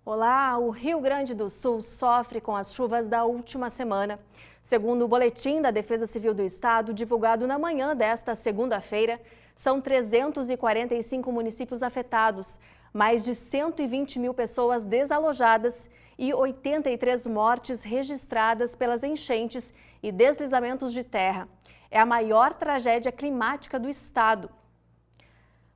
Olá, o Rio Grande do Sul sofre com as chuvas da última semana. Segundo o boletim da Defesa Civil do Estado, divulgado na manhã desta segunda-feira, são 345 municípios afetados, mais de 120 mil pessoas desalojadas e 83 mortes registradas pelas enchentes e deslizamentos de terra. É a maior tragédia climática do estado.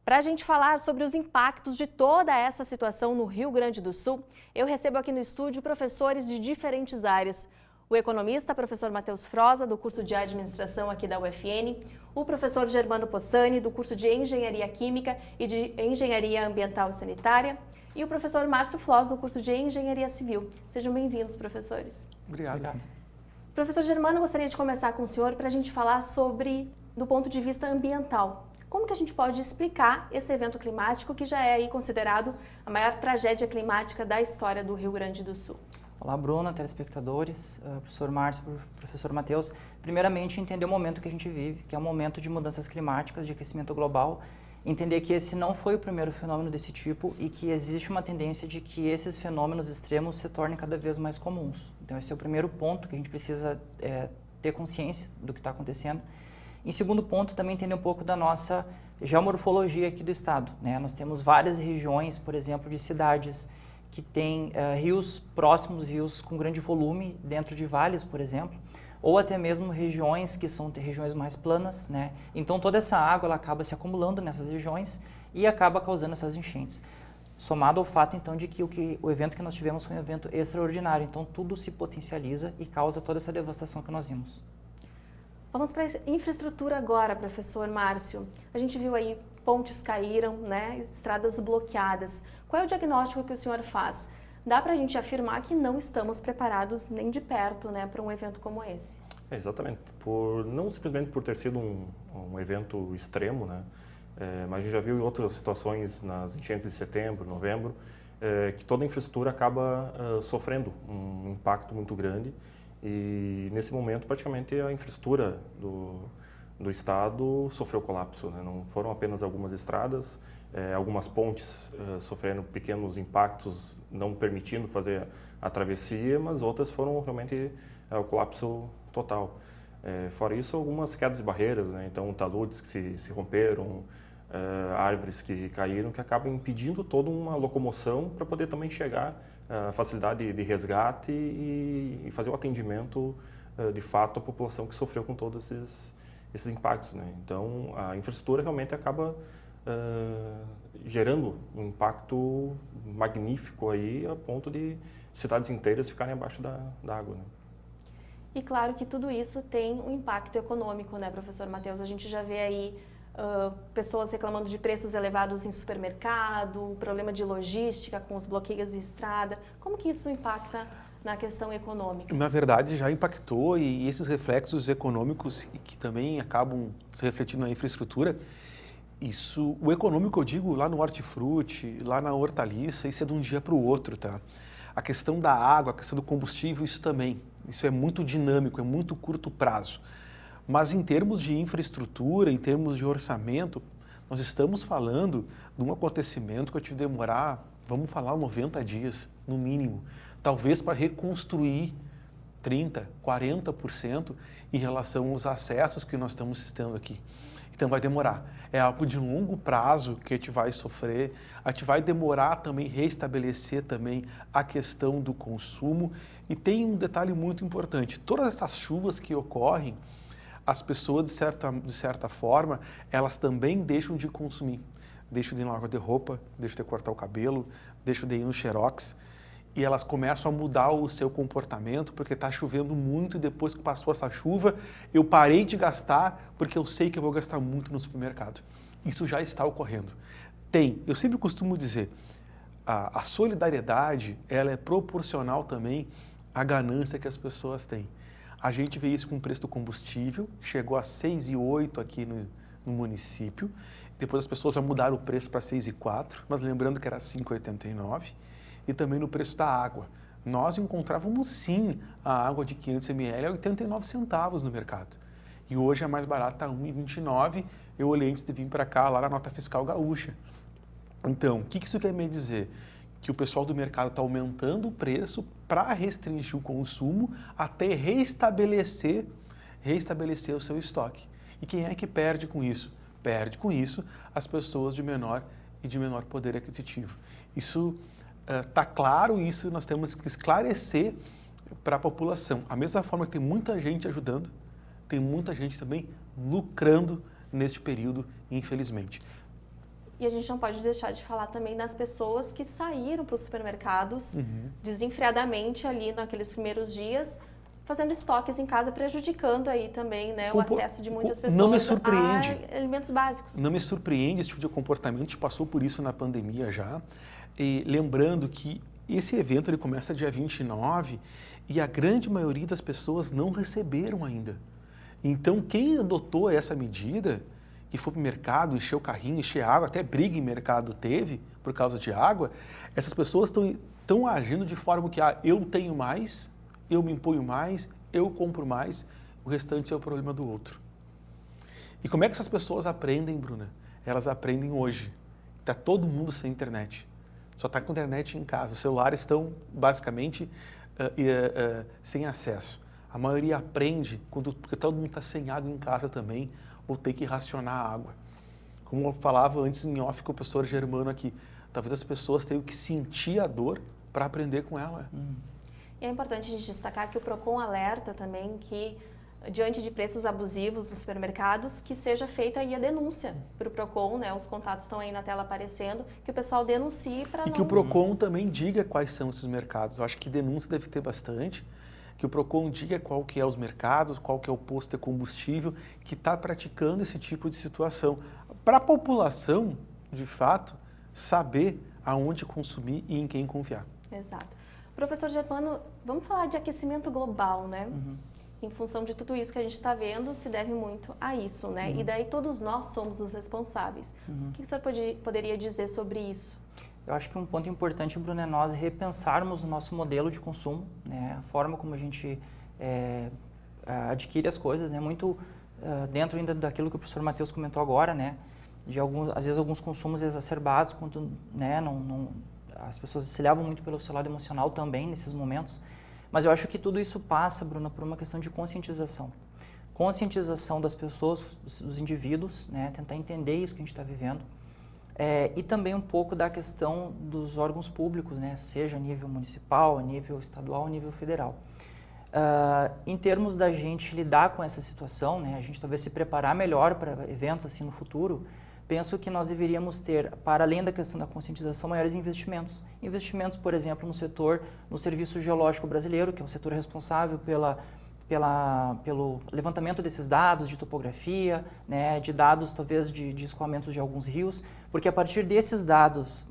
Para a gente falar sobre os impactos de toda essa situação no Rio Grande do Sul, eu recebo aqui no estúdio professores de diferentes áreas. O economista, professor Matheus Froza, do curso de Administração aqui da UFN, o professor Germano Possani, do curso de Engenharia Química e de Engenharia Ambiental e Sanitária, e o professor Márcio Floss, do curso de Engenharia Civil. Sejam bem-vindos, professores. Obrigado. Professor Germano, gostaria de começar com o senhor para a gente falar do ponto de vista ambiental. Como que a gente pode explicar esse evento climático que já é aí considerado a maior tragédia climática da história do Rio Grande do Sul? Olá, Bruna, telespectadores, professor Márcio, professor Matheus. Primeiramente, entender o momento que a gente vive, que é um momento de mudanças climáticas, de aquecimento global. Entender que esse não foi o primeiro fenômeno desse tipo e que existe uma tendência de que esses fenômenos extremos se tornem cada vez mais comuns. Então, esse é o primeiro ponto que a gente precisa ter consciência do que está acontecendo. Em segundo ponto, também entender um pouco da nossa geomorfologia aqui do estado, né? Nós temos várias regiões, por exemplo, de cidades que têm rios próximos, rios com grande volume dentro de vales, por exemplo, ou até mesmo regiões que são regiões mais planas, né? Então toda essa água ela acaba se acumulando nessas regiões e acaba causando essas enchentes. Somado ao fato, então, de que o evento que nós tivemos foi um evento extraordinário, então tudo se potencializa e causa toda essa devastação que nós vimos. Vamos para a infraestrutura agora, professor Márcio. A gente viu aí pontes caíram, né, estradas bloqueadas. Qual é o diagnóstico que o senhor faz? Dá para a gente afirmar que não estamos preparados nem de perto, né, para um evento como esse? Exatamente. Não simplesmente por ter sido um evento extremo, né, mas a gente já viu em outras situações, nas enchentes de setembro, novembro, que toda a infraestrutura acaba sofrendo um impacto muito grande. E nesse momento, praticamente, a infraestrutura do estado sofreu colapso, né? Não foram apenas algumas estradas, algumas pontes sofrendo pequenos impactos, não permitindo fazer a travessia, mas outras foram realmente o colapso total. Fora isso, algumas quedas de barreiras, né? Então taludes que se romperam, árvores que caíram, que acabam impedindo toda uma locomoção para poder também chegar a facilidade de resgate e fazer o atendimento de fato à população que sofreu com todos esses impactos, né? Então a infraestrutura realmente acaba gerando um impacto magnífico aí a ponto de cidades inteiras ficarem abaixo da água, né? E claro que tudo isso tem um impacto econômico, né, professor Matheus? A gente já vê aí pessoas reclamando de preços elevados em supermercado, problema de logística com os bloqueios de estrada. Como que isso impacta na questão econômica? Na verdade, já impactou e esses reflexos econômicos que também acabam se refletindo na infraestrutura, o econômico eu digo lá no hortifruti, lá na hortaliça, isso é de um dia para o outro, tá? A questão da água, a questão do combustível, isso também. Isso é muito dinâmico, é muito curto prazo. Mas em termos de infraestrutura, em termos de orçamento, nós estamos falando de um acontecimento que vai te demorar, vamos falar, 90 dias, no mínimo. Talvez para reconstruir 30%, 40% em relação aos acessos que nós estamos tendo aqui. Então vai demorar. É algo de longo prazo que a gente vai sofrer, a gente vai demorar também restabelecer também a questão do consumo. E tem um detalhe muito importante, todas essas chuvas que ocorrem, as pessoas, de certa forma, elas também deixam de consumir. Deixam de ir na loja de roupa, deixam de cortar o cabelo, deixam de ir no xerox. E elas começam a mudar o seu comportamento, porque está chovendo muito e depois que passou essa chuva, eu parei de gastar porque eu sei que eu vou gastar muito no supermercado. Isso já está ocorrendo. Eu sempre costumo dizer, a solidariedade, ela é proporcional também à ganância que as pessoas têm. A gente vê isso com o preço do combustível, chegou a 6,08 aqui no município, depois as pessoas já mudaram o preço para 6,04, mas lembrando que era 5,89, e também no preço da água. Nós encontrávamos sim a água de 500 ml a 89 centavos no mercado, e hoje é mais barata a 1,29, eu olhei antes de vir para cá, lá na nota fiscal gaúcha. Então, o que isso quer me dizer? que o pessoal do mercado está aumentando o preço para restringir o consumo até restabelecer o seu estoque. E quem é que perde com isso? Perde com isso as pessoas de menor poder aquisitivo. Isso está claro, isso nós temos que esclarecer para a população. A mesma forma que tem muita gente ajudando, tem muita gente também lucrando neste período, infelizmente. E a gente não pode deixar de falar também das pessoas que saíram para os supermercados desenfreadamente ali naqueles primeiros dias, fazendo estoques em casa, prejudicando aí também, né, o acesso de muitas pessoas não me surpreende. a alimentos básicos. Não me surpreende esse tipo de comportamento, a gente passou por isso na pandemia já. E lembrando que esse evento ele começa dia 29 e a grande maioria das pessoas não receberam ainda. Então, quem adotou essa medida, que foi para o mercado, encher o carrinho, encher água, até briga em mercado teve por causa de água, essas pessoas estão agindo de forma que eu tenho mais, eu me imponho mais, eu compro mais, o restante é o problema do outro. E como é que essas pessoas aprendem, Bruna? Elas aprendem hoje. Está todo mundo sem internet. Só está com internet em casa. Os celulares estão basicamente sem acesso. A maioria aprende porque todo mundo está sem água em casa também, ou tem que racionar a água. Como eu falava antes em off com o professor Germano aqui, talvez as pessoas tenham que sentir a dor para aprender com ela. E é importante a gente destacar que o PROCON alerta também que, diante de preços abusivos nos supermercados, que seja feita aí a denúncia para o PROCON, né? Os contatos estão aí na tela aparecendo, que o pessoal denuncie para não... E que o PROCON também diga quais são esses mercados. Eu acho que denúncia deve ter bastante. Que o PROCON diga qual que é os mercados, qual que é o posto de combustível que está praticando esse tipo de situação. Para a população, de fato, saber aonde consumir e em quem confiar. Exato. Professor Germano, vamos falar de aquecimento global, né? Em função de tudo isso que a gente está vendo, se deve muito a isso, né? E daí todos nós somos os responsáveis. O que o senhor poderia dizer sobre isso? Eu acho que um ponto importante, Bruno, é nós repensarmos o nosso modelo de consumo, né? A forma como a gente adquire as coisas, né? Muito dentro ainda daquilo que o professor Matheus comentou agora, né? De às vezes alguns consumos exacerbados, quando, né, as pessoas se levam muito pelo seu lado emocional também nesses momentos. Mas eu acho que tudo isso passa, Bruna, por uma questão de conscientização. Conscientização das pessoas, dos indivíduos, né? Tentar entender isso que a gente está vivendo. E também um pouco da questão dos órgãos públicos, né? Seja a nível municipal, a nível estadual, a nível federal. Em termos da gente lidar com essa situação, né? A gente talvez se preparar melhor para eventos assim no futuro, penso que nós deveríamos ter, para além da questão da conscientização, maiores investimentos. Investimentos, por exemplo, no Serviço Geológico Brasileiro, que é o setor responsável pelo levantamento desses dados de topografia, né, de dados talvez de escoamentos de alguns rios, porque a partir desses dados,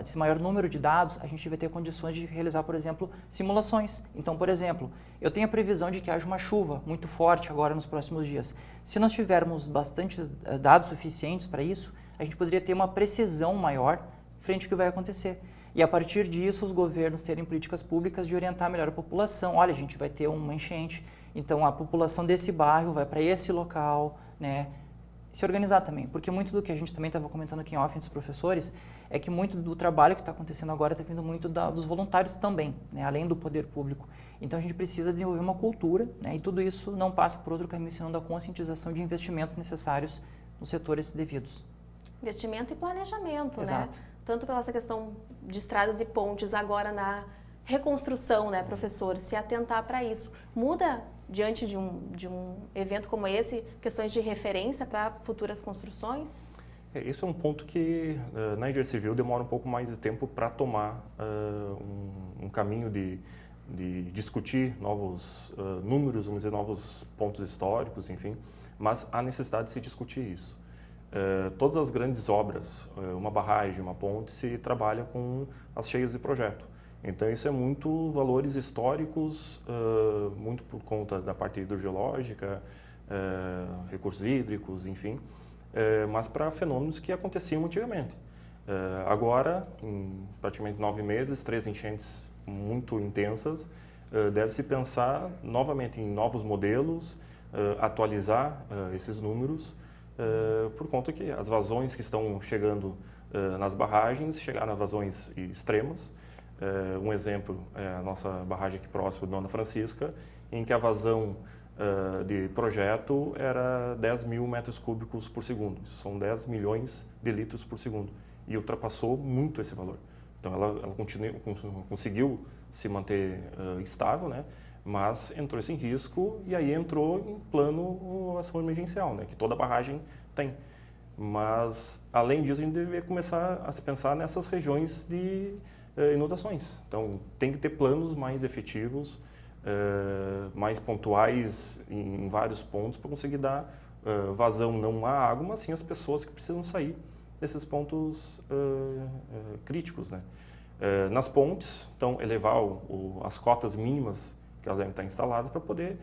desse maior número de dados, a gente vai ter condições de realizar, por exemplo, simulações. Então, por exemplo, eu tenho a previsão de que haja uma chuva muito forte agora nos próximos dias. Se nós tivermos bastante dados suficientes para isso, a gente poderia ter uma precisão maior frente ao que vai acontecer. E a partir disso, os governos terem políticas públicas de orientar melhor a população. Olha, a gente vai ter uma enchente, então a população desse bairro vai para esse local, né? Se organizar também, porque muito do que a gente também estava comentando aqui em off entre os professores, é que muito do trabalho que está acontecendo agora está vindo muito dos voluntários também, né? Além do poder público. Então a gente precisa desenvolver uma cultura, né? E tudo isso não passa por outro caminho, senão da conscientização de investimentos necessários nos setores devidos. Investimento e planejamento, Exato. né? Tanto pela essa questão de estradas e pontes, agora na reconstrução, né, professor? Se atentar para isso. Muda, diante de um evento como esse, questões de referência para futuras construções? Esse é um ponto que na engenharia civil demora um pouco mais de tempo para tomar um caminho de discutir novos números, vamos dizer, novos pontos históricos, enfim, mas há necessidade de se discutir isso. Todas as grandes obras, uma barragem, uma ponte, se trabalha com as cheias de projeto. Então isso é muito valores históricos, muito por conta da parte hidrogeológica, recursos hídricos, enfim, mas para fenômenos que aconteciam antigamente. Agora, em praticamente 9 meses, 3 enchentes muito intensas, deve-se pensar novamente em novos modelos, atualizar esses números, por conta que as vazões que estão chegando nas barragens, chegaram a vazões extremas. Um exemplo é a nossa barragem aqui próximo, Dona Francisca, em que a vazão de projeto era 10 mil metros cúbicos por segundo. Isso são 10 milhões de litros por segundo. E ultrapassou muito esse valor. Então, ela conseguiu se manter estável, né? Mas entrou em risco e aí entrou em plano ação emergencial, né? Que toda barragem tem. Mas, além disso, a gente deveria começar a se pensar nessas regiões de inundações. Então, tem que ter planos mais efetivos, mais pontuais em vários pontos para conseguir dar vazão não à água, mas sim às pessoas que precisam sair desses pontos críticos, né? Nas pontes, então, elevar as cotas mínimas que elas devem estar instaladas para poder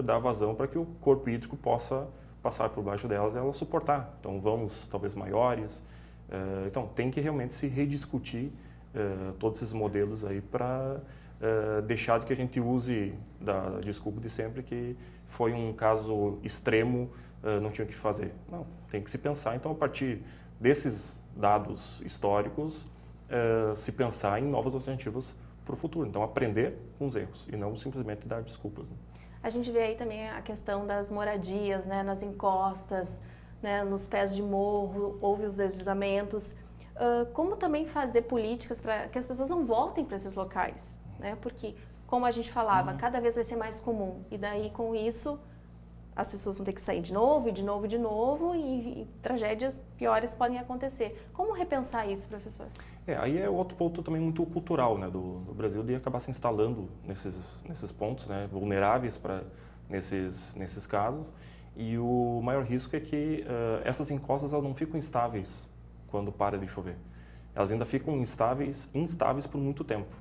dar vazão para que o corpo hídrico possa passar por baixo delas e ela suportar. Então, vamos talvez maiores. Então, tem que realmente se rediscutir todos esses modelos aí para deixar de que a gente use da desculpa de sempre que foi um caso extremo, não tinha o que fazer. Não, tem que se pensar. Então, a partir desses dados históricos, se pensar em novas alternativas para o futuro. Então, aprender com os erros e não simplesmente dar desculpas, né? A gente vê aí também a questão das moradias, né, nas encostas, né, nos pés de morro, houve os deslizamentos. Como também fazer políticas para que as pessoas não voltem para esses locais, né? Porque, como a gente falava, cada vez vai ser mais comum. E daí, com isso, as pessoas vão ter que sair de novo, e de novo, e de novo, e tragédias piores podem acontecer. Como repensar isso, professor? Aí é outro ponto também muito cultural, né, do Brasil, de acabar se instalando nesses pontos, né, vulneráveis para nesses casos. E o maior risco é que essas encostas elas não ficam estáveis quando para de chover. Elas ainda ficam instáveis por muito tempo.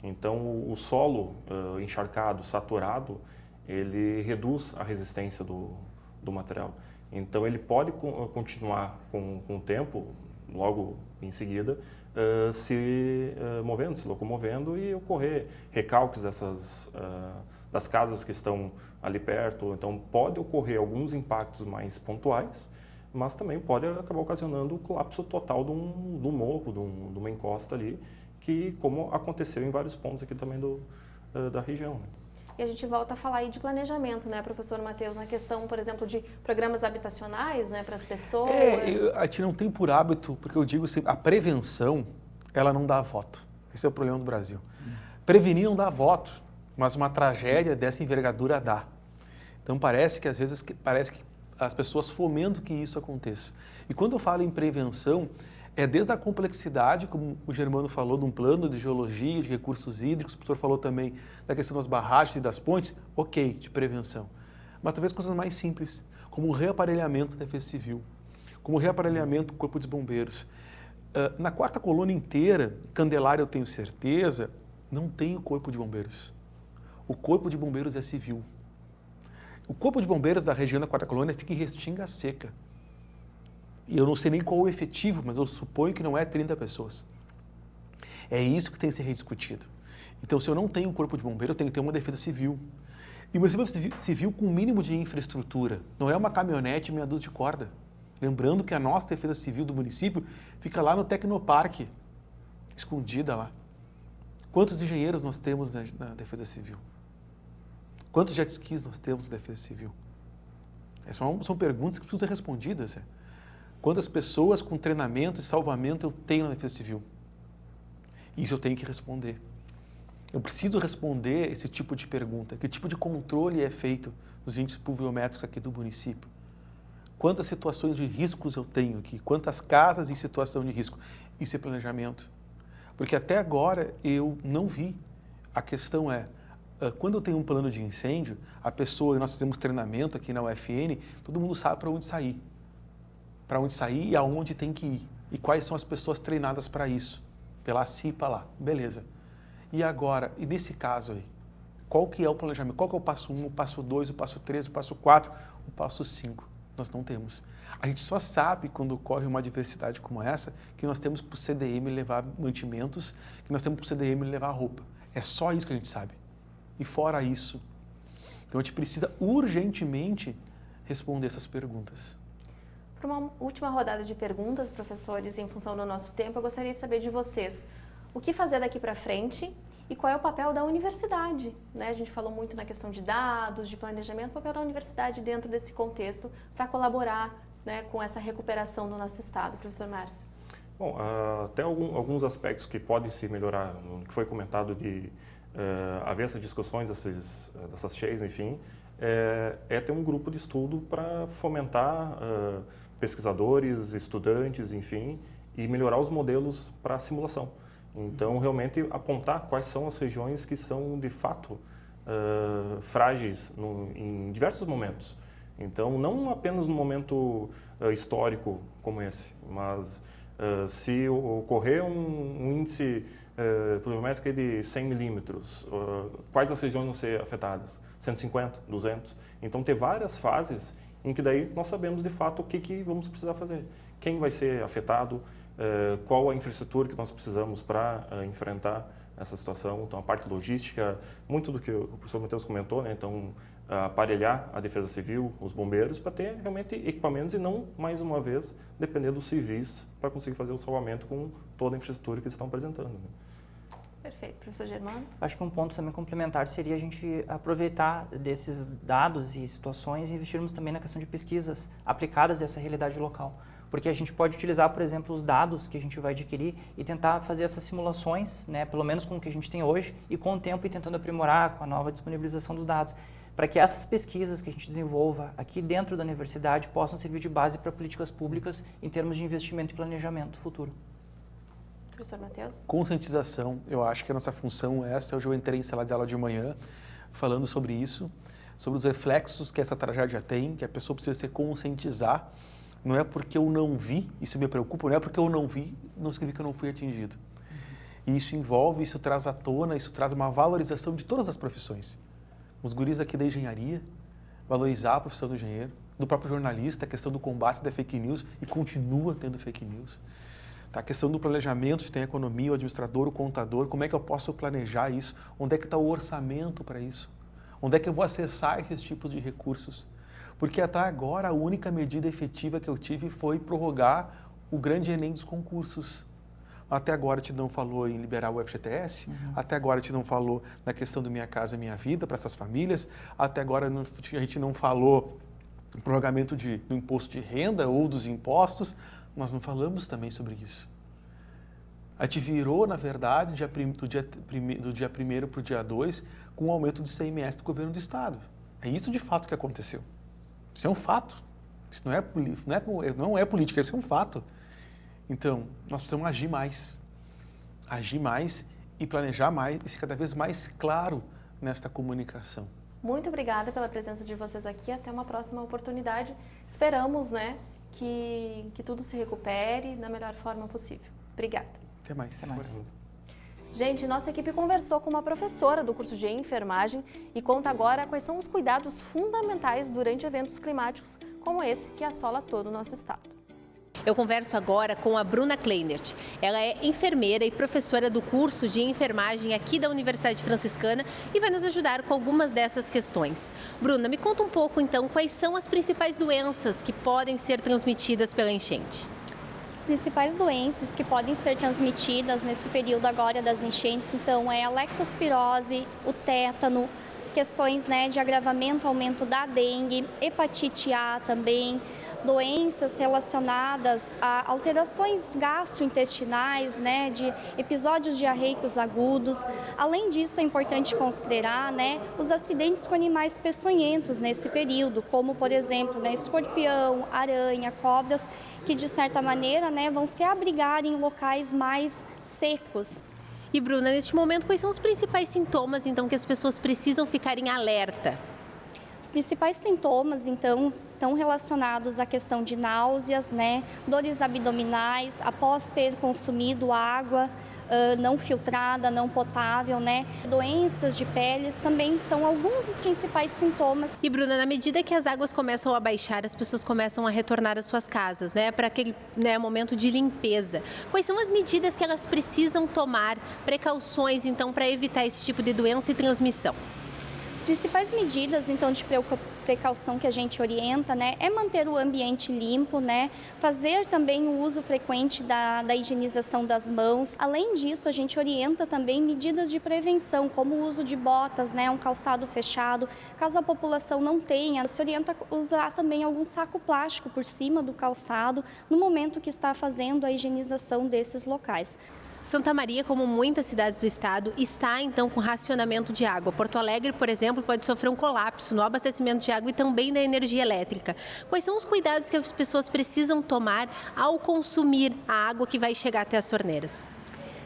Então, o solo encharcado, saturado, ele reduz a resistência do material. Então, ele pode continuar com o tempo, logo em seguida, se movendo, se locomovendo e ocorrer recalques das casas que estão ali perto. Então, pode ocorrer alguns impactos mais pontuais, mas também pode acabar ocasionando o colapso total de um morro, de uma encosta ali, que como aconteceu em vários pontos aqui também da região. E a gente volta a falar aí de planejamento, né, professor Matheus, na questão, por exemplo, de programas habitacionais, né, para as pessoas. A gente não tem por hábito, porque eu digo sempre, a prevenção, ela não dá voto. Esse é o problema do Brasil. Prevenir não dá voto, mas uma tragédia dessa envergadura dá. Então parece que às vezes as pessoas fomentam que isso aconteça. E quando eu falo em prevenção, é desde a complexidade, como o Germano falou, de um plano de geologia, de recursos hídricos, o professor falou também da questão das barragens e das pontes, ok, de prevenção. Mas talvez coisas mais simples, como o reaparelhamento da Defesa Civil, como o reaparelhamento do Corpo de Bombeiros. Na quarta coluna inteira, Candelária eu tenho certeza, não tem o Corpo de Bombeiros. O Corpo de Bombeiros é civil. O Corpo de Bombeiros da região da quarta coluna fica em Restinga Seca. E eu não sei nem qual o efetivo, mas eu suponho que não é 30 pessoas. É isso que tem que ser rediscutido. Então, se eu não tenho um corpo de bombeiros, eu tenho que ter uma defesa civil. E uma defesa civil com o mínimo de infraestrutura. Não é uma caminhonete meia dúzia de corda. Lembrando que a nossa defesa civil do município fica lá no Tecnoparque, escondida lá. Quantos engenheiros nós temos na defesa civil? Quantos jet skis nós temos na defesa civil? São perguntas que precisam ser respondidas. Quantas pessoas com treinamento e salvamento eu tenho na Defesa Civil? Isso eu tenho que responder. Eu preciso responder esse tipo de pergunta. Que tipo de controle é feito nos índices pluviométricos aqui do município? Quantas situações de riscos eu tenho aqui? Quantas casas em situação de risco? Isso é planejamento. Porque até agora eu não vi. A questão é, quando eu tenho um plano de incêndio, a pessoa, nós fizemos treinamento aqui na UFN, todo mundo sabe para onde sair. Para onde sair e aonde tem que ir. E quais são as pessoas treinadas para isso. Pela CIPA lá. Beleza. E agora, e nesse caso aí, qual que é o planejamento? Qual que é o passo 1, o passo 2, o passo 3, o passo 4, o passo 5? Nós não temos. A gente só sabe quando ocorre uma adversidade como essa, que nós temos que para o CDM levar mantimentos, que nós temos para o CDM levar roupa. É só isso que a gente sabe. E fora isso, então a gente precisa urgentemente responder essas perguntas. Para uma última rodada de perguntas, professores, em função do nosso tempo, eu gostaria de saber de vocês o que fazer daqui para frente e qual é o papel da universidade, né? A gente falou muito na questão de dados, de planejamento, o papel da universidade dentro desse contexto para colaborar, né, com essa recuperação do nosso estado. Professor Márcio. Bom, tem alguns aspectos que podem se melhorar, no que foi comentado de haver essas discussões, dessas cheias, enfim, ter um grupo de estudo para fomentar pesquisadores, estudantes, enfim, e melhorar os modelos para a simulação. Então, realmente apontar quais são as regiões que são, de fato, frágeis em diversos momentos. Então, não apenas no momento histórico como esse, mas se ocorrer um índice pluviométrico de 100 milímetros, quais as regiões vão ser afetadas? 150, 200? Então, ter várias fases em que daí nós sabemos, de fato, o que vamos precisar fazer. Quem vai ser afetado, qual a infraestrutura que nós precisamos para enfrentar essa situação. Então, a parte logística, muito do que o professor Matheus comentou, né? Então, aparelhar a Defesa Civil, os bombeiros, para ter realmente equipamentos e não, mais uma vez, depender dos civis para conseguir fazer o salvamento com toda a infraestrutura que eles estão apresentando. Né? Perfeito. Professor Germano? Acho que um ponto também complementar seria a gente aproveitar desses dados e situações e investirmos também na questão de pesquisas aplicadas a essa realidade local. Porque a gente pode utilizar, por exemplo, os dados que a gente vai adquirir e tentar fazer essas simulações, né, pelo menos com o que a gente tem hoje, e com o tempo ir tentando aprimorar com a nova disponibilização dos dados, para que essas pesquisas que a gente desenvolva aqui dentro da universidade possam servir de base para políticas públicas em termos de investimento e planejamento futuro. Professor Matheus? Conscientização, eu acho que a nossa função é essa. Hoje eu entrei em sala de aula de manhã falando sobre isso, sobre os reflexos que essa tragédia tem, que a pessoa precisa se conscientizar. Não é porque eu não vi, isso me preocupa, não é porque eu não vi, não significa que eu não fui atingido. E isso envolve, isso traz à tona, isso traz uma valorização de todas as profissões. Os guris aqui da engenharia, valorizar a profissão do engenheiro, do próprio jornalista, a questão do combate da fake news, e continua tendo fake news. Tá? A questão do planejamento, se tem a economia, o administrador, o contador, como é que eu posso planejar isso? Onde é que está o orçamento para isso? Onde é que eu vou acessar esses tipos de recursos? Porque até agora a única medida efetiva que eu tive foi prorrogar o grande Enem dos concursos. Até agora a gente não falou em liberar o FGTS, até agora a gente não falou na questão do Minha Casa Minha Vida para essas famílias, até agora a gente não falou no prorrogamento do imposto de renda ou dos impostos, nós não falamos também sobre isso. A gente virou, na verdade, do dia 1º para o dia 2, com o aumento do ICMS do governo do Estado. É isso de fato que aconteceu. Isso é um fato. Isso não é política, isso é um fato. Então, nós precisamos agir mais e planejar mais e ser cada vez mais claro nesta comunicação. Muito obrigada pela presença de vocês aqui. Até uma próxima oportunidade. Esperamos, né, que tudo se recupere da melhor forma possível. Obrigada. Até mais. Até mais. Gente, nossa equipe conversou com uma professora do curso de enfermagem e conta agora quais são os cuidados fundamentais durante eventos climáticos como esse que assola todo o nosso estado. Eu converso agora com a Bruna Kleinert. Ela é enfermeira e professora do curso de enfermagem aqui da Universidade Franciscana e vai nos ajudar com algumas dessas questões. Bruna, me conta um pouco então quais são as principais doenças que podem ser transmitidas pela enchente. As principais doenças que podem ser transmitidas nesse período agora das enchentes, então, é a leptospirose, o tétano, questões, né, de agravamento, aumento da dengue, hepatite A também, doenças relacionadas a alterações gastrointestinais, né, de episódios diarreicos agudos. Além disso, é importante considerar, né, os acidentes com animais peçonhentos nesse período, como, por exemplo, né, escorpião, aranha, cobras, que de certa maneira, né, vão se abrigar em locais mais secos. E Bruna, neste momento, quais são os principais sintomas então que as pessoas precisam ficar em alerta? Os principais sintomas, então, estão relacionados à questão de náuseas, né, dores abdominais após ter consumido água não filtrada, não potável, né. Doenças de peles também são alguns dos principais sintomas. E Bruna, na medida que as águas começam a baixar, as pessoas começam a retornar às suas casas, né, para aquele, né, momento de limpeza. Quais são as medidas que elas precisam tomar, precauções, então, para evitar esse tipo de doença e transmissão? As principais medidas, então, de precaução que a gente orienta, né, é manter o ambiente limpo, né, fazer também o uso frequente da higienização das mãos. Além disso, a gente orienta também medidas de prevenção, como o uso de botas, né, um calçado fechado. Caso a população não tenha, se orienta a usar também algum saco plástico por cima do calçado no momento que está fazendo a higienização desses locais. Santa Maria, como muitas cidades do estado, está então com racionamento de água. Porto Alegre, por exemplo, pode sofrer um colapso no abastecimento de água e também da energia elétrica. Quais são os cuidados que as pessoas precisam tomar ao consumir a água que vai chegar até as torneiras?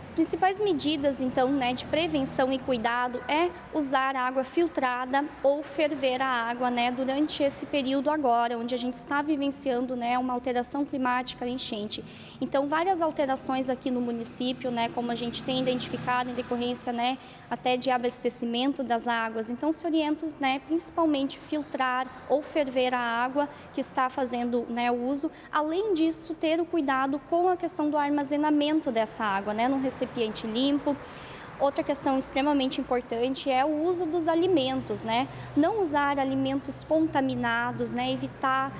As principais medidas, então, né, de prevenção e cuidado é usar água filtrada ou ferver a água, né, durante esse período agora, onde a gente está vivenciando, né, uma alteração climática, enchente. Então, várias alterações aqui no município, né, como a gente tem identificado em decorrência, né, até de abastecimento das águas. Então, se orienta, né, principalmente filtrar ou ferver a água que está fazendo, né, o uso. Além disso, ter o cuidado com a questão do armazenamento dessa água, né, num recipiente limpo. Outra questão extremamente importante é o uso dos alimentos, né? Não usar alimentos contaminados, né? Evitar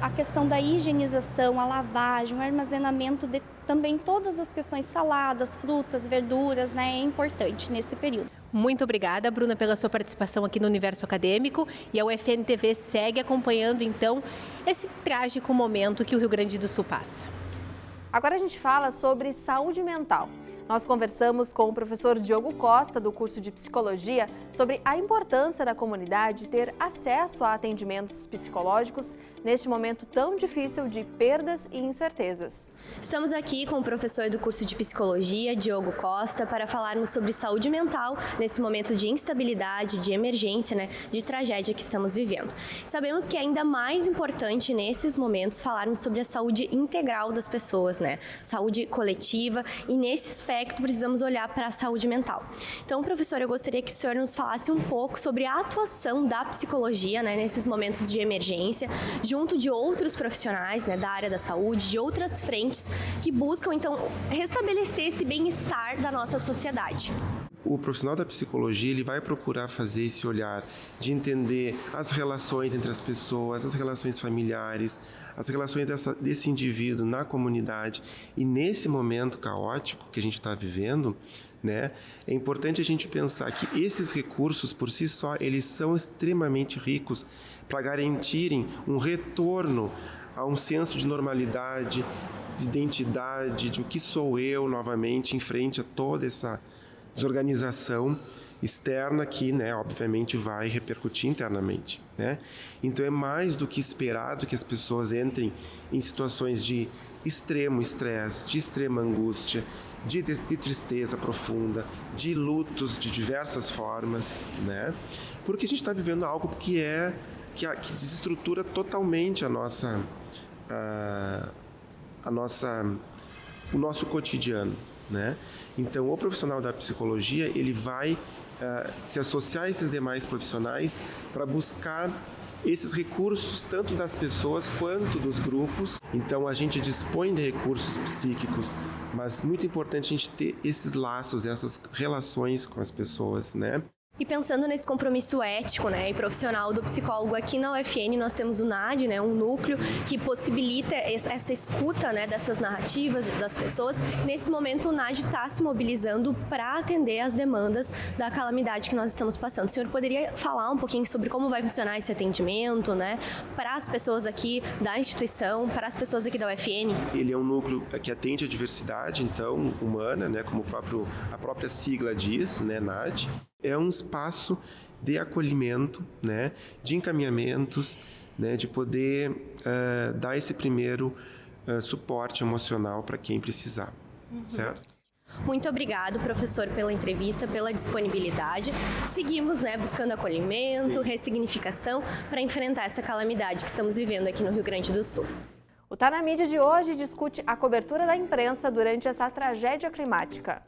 a questão da higienização, a lavagem, o armazenamento de também todas as questões saladas, frutas, verduras, né? É importante nesse período. Muito obrigada, Bruna, pela sua participação aqui no Universo Acadêmico, e a UFN TV segue acompanhando, então, esse trágico momento que o Rio Grande do Sul passa. Agora a gente fala sobre saúde mental. Nós conversamos com o professor Diogo Costa, do curso de Psicologia, sobre a importância da comunidade ter acesso a atendimentos psicológicos neste momento tão difícil de perdas e incertezas. Estamos aqui com o professor do curso de Psicologia, Diogo Costa, para falarmos sobre saúde mental nesse momento de instabilidade, de emergência, né, de tragédia que estamos vivendo. Sabemos que é ainda mais importante nesses momentos falarmos sobre a saúde integral das pessoas, né, saúde coletiva, e nesse aspecto precisamos olhar para a saúde mental. Então, professor, eu gostaria que o senhor nos falasse um pouco sobre a atuação da psicologia, né, nesses momentos de emergência, junto de outros profissionais, né, da área da saúde, de outras frentes que buscam, então, restabelecer esse bem-estar da nossa sociedade. O profissional da psicologia, ele vai procurar fazer esse olhar de entender as relações entre as pessoas, as relações familiares, as relações desse indivíduo na comunidade. E nesse momento caótico que a gente está vivendo, né, é importante a gente pensar que esses recursos, por si só, eles são extremamente ricos para garantirem um retorno a um senso de normalidade, de identidade, de o que sou eu novamente em frente a toda essa desorganização externa que, né, obviamente vai repercutir internamente, né? Então é mais do que esperado que as pessoas entrem em situações de extremo estresse, de extrema angústia, de tristeza profunda, de lutos de diversas formas, né? Porque a gente está vivendo algo que desestrutura totalmente o nosso cotidiano, né? Então, o profissional da psicologia, ele vai se associar a esses demais profissionais para buscar esses recursos, tanto das pessoas quanto dos grupos. Então, a gente dispõe de recursos psíquicos, mas muito importante a gente ter esses laços, essas relações com as pessoas, né? E pensando nesse compromisso ético, né, e profissional do psicólogo, aqui na UFN nós temos o NAD, né, um núcleo que possibilita essa escuta, né, dessas narrativas das pessoas. Nesse momento o NAD está se mobilizando para atender as demandas da calamidade que nós estamos passando. O senhor poderia falar um pouquinho sobre como vai funcionar esse atendimento, né, para as pessoas aqui da instituição, para as pessoas aqui da UFN? Ele é um núcleo que atende a diversidade, então, humana, né, como a própria sigla diz, né, NAD. É um espaço de acolhimento, né, de encaminhamentos, né, de poder dar esse primeiro suporte emocional para quem precisar, certo? Muito obrigado, professor, pela entrevista, pela disponibilidade. Seguimos, né, buscando acolhimento, ressignificação para enfrentar essa calamidade que estamos vivendo aqui no Rio Grande do Sul. O Tá na Mídia de hoje discute a cobertura da imprensa durante essa tragédia climática.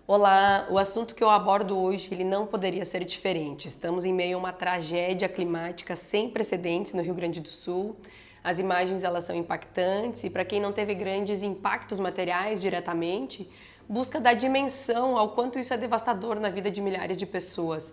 Olá, o assunto que eu abordo hoje, ele não poderia ser diferente. Estamos em meio a uma tragédia climática sem precedentes no Rio Grande do Sul. As imagens elas são impactantes e para quem não teve grandes impactos materiais diretamente, busca dar dimensão ao quanto isso é devastador na vida de milhares de pessoas.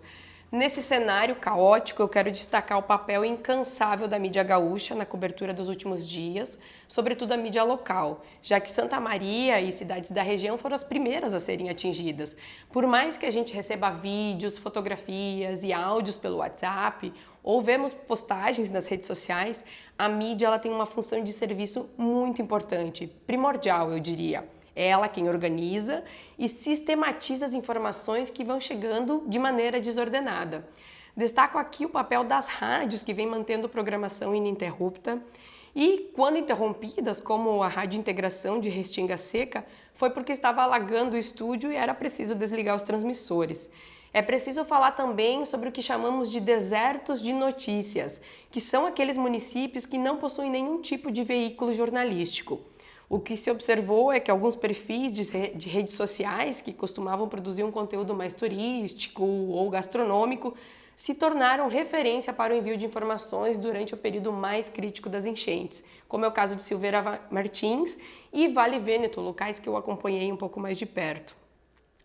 Nesse cenário caótico, eu quero destacar o papel incansável da mídia gaúcha na cobertura dos últimos dias, sobretudo a mídia local, já que Santa Maria e cidades da região foram as primeiras a serem atingidas. Por mais que a gente receba vídeos, fotografias e áudios pelo WhatsApp, ou vemos postagens nas redes sociais, a mídia ela tem uma função de serviço muito importante, primordial, eu diria. É ela quem organiza e sistematiza as informações que vão chegando de maneira desordenada. Destaco aqui o papel das rádios, que vem mantendo programação ininterrupta, e, quando interrompidas, como a Rádio Integração de Restinga Seca, foi porque estava alagando o estúdio e era preciso desligar os transmissores. É preciso falar também sobre o que chamamos de desertos de notícias, que são aqueles municípios que não possuem nenhum tipo de veículo jornalístico. O que se observou é que alguns perfis de redes sociais que costumavam produzir um conteúdo mais turístico ou gastronômico se tornaram referência para o envio de informações durante o período mais crítico das enchentes, como é o caso de Silveira Martins e Vale Vêneto, locais que eu acompanhei um pouco mais de perto.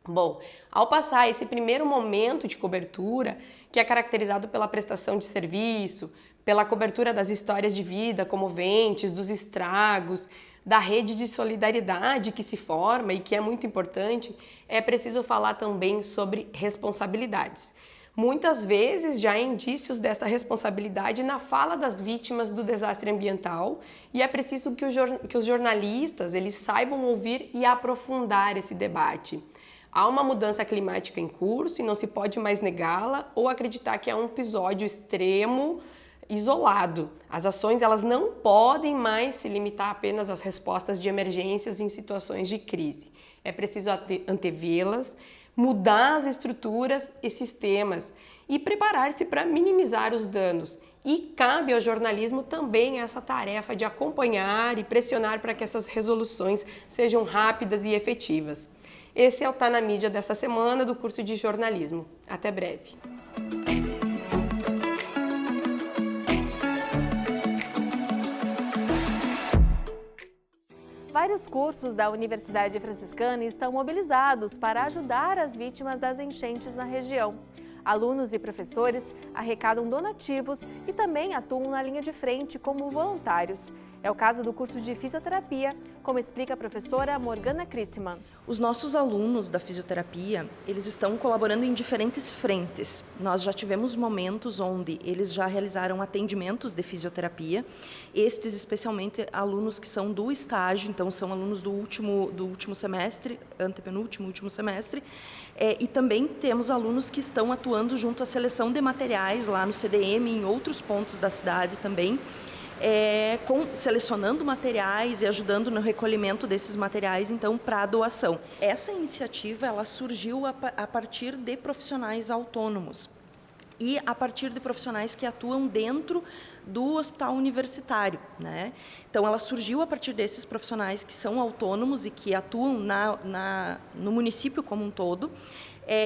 Bom, ao passar esse primeiro momento de cobertura, que é caracterizado pela prestação de serviço, pela cobertura das histórias de vida comoventes, dos estragos, da rede de solidariedade que se forma e que é muito importante, é preciso falar também sobre responsabilidades. Muitas vezes já há indícios dessa responsabilidade na fala das vítimas do desastre ambiental e é preciso que os jornalistas eles saibam ouvir e aprofundar esse debate. Há uma mudança climática em curso e não se pode mais negá-la ou acreditar que é um episódio extremo, isolado. As ações elas não podem mais se limitar apenas às respostas de emergências em situações de crise. É preciso antevê-las, mudar as estruturas e sistemas e preparar-se para minimizar os danos. E cabe ao jornalismo também essa tarefa de acompanhar e pressionar para que essas resoluções sejam rápidas e efetivas. Esse é o Tá na Mídia dessa semana do curso de jornalismo. Até breve. Vários cursos da Universidade Franciscana estão mobilizados para ajudar as vítimas das enchentes na região. Alunos e professores arrecadam donativos e também atuam na linha de frente como voluntários. É o caso do curso de fisioterapia, como explica a professora Morgana Chrisman. Os nossos alunos da fisioterapia, eles estão colaborando em diferentes frentes. Nós já tivemos momentos onde eles já realizaram atendimentos de fisioterapia, estes especialmente alunos que são do estágio, então são alunos do último semestre, último semestre, e também temos alunos que estão atuando junto à seleção de materiais lá no CDM e em outros pontos da cidade também, selecionando materiais e ajudando no recolhimento desses materiais, então, para a doação. Essa iniciativa ela surgiu a partir de profissionais autônomos e a partir de profissionais que atuam dentro do hospital universitário, né? Então, ela surgiu a partir desses profissionais que são autônomos e que atuam no município como um todo.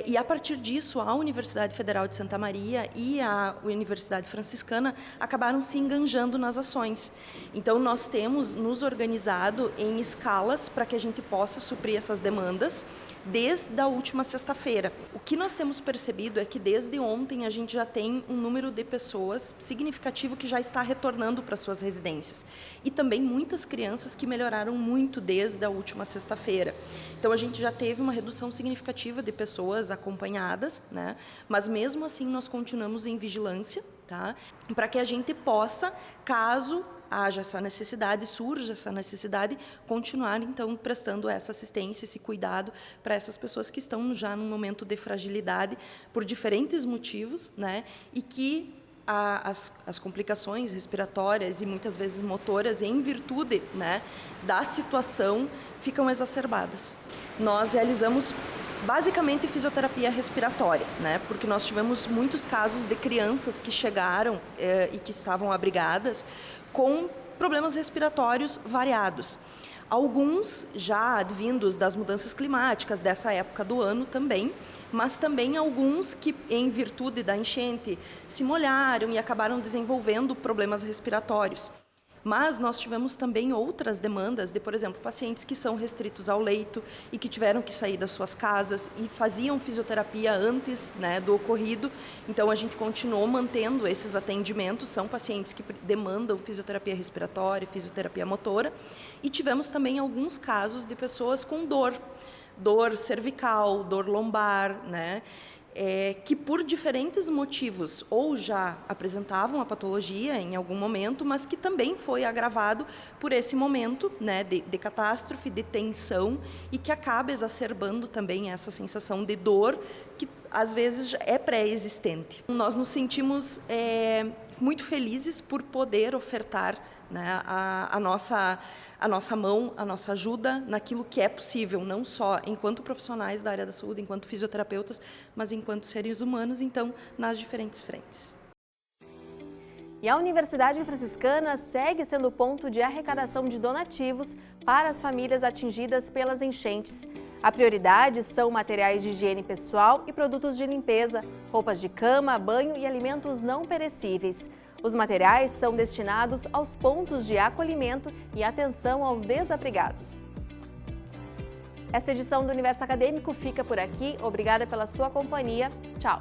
E a partir disso, a Universidade Federal de Santa Maria e a Universidade Franciscana acabaram se enganjando nas ações. Então, nós temos nos organizado em escalas para que a gente possa suprir essas demandas desde a última sexta-feira. O que nós temos percebido é que desde ontem a gente já tem um número de pessoas significativo que já está retornando para suas residências. E também muitas crianças que melhoraram muito desde a última sexta-feira. Então, a gente já teve uma redução significativa de pessoas acompanhadas, né? Mas mesmo assim nós continuamos em vigilância, tá? Para que a gente possa, caso haja essa necessidade, surja essa necessidade, continuar então prestando essa assistência, esse cuidado para essas pessoas que estão já num momento de fragilidade por diferentes motivos, né? E que as complicações respiratórias e muitas vezes motoras, em virtude, né, da situação, ficam exacerbadas. Nós realizamos basicamente fisioterapia respiratória, né? Porque nós tivemos muitos casos de crianças que chegaram e que estavam abrigadas com problemas respiratórios variados. Alguns já advindos das mudanças climáticas dessa época do ano também, mas também alguns que, em virtude da enchente, se molharam e acabaram desenvolvendo problemas respiratórios. Mas nós tivemos também outras demandas de, por exemplo, pacientes que são restritos ao leito e que tiveram que sair das suas casas e faziam fisioterapia antes, né, do ocorrido. Então, a gente continuou mantendo esses atendimentos, são pacientes que demandam fisioterapia respiratória, fisioterapia motora, e tivemos também alguns casos de pessoas com dor cervical, dor lombar, né? Que por diferentes motivos ou já apresentavam a patologia em algum momento, mas que também foi agravado por esse momento, né, de catástrofe, de tensão, e que acaba exacerbando também essa sensação de dor que às vezes é pré-existente. Nós nos sentimos muito felizes por poder ofertar, né, a nossa mão, a nossa ajuda naquilo que é possível, não só enquanto profissionais da área da saúde, enquanto fisioterapeutas, mas enquanto seres humanos, então, nas diferentes frentes. E a Universidade Franciscana segue sendo ponto de arrecadação de donativos para as famílias atingidas pelas enchentes. A prioridade são materiais de higiene pessoal e produtos de limpeza, roupas de cama, banho e alimentos não perecíveis. Os materiais são destinados aos pontos de acolhimento e atenção aos desabrigados. Esta edição do Universo Acadêmico fica por aqui. Obrigada pela sua companhia. Tchau!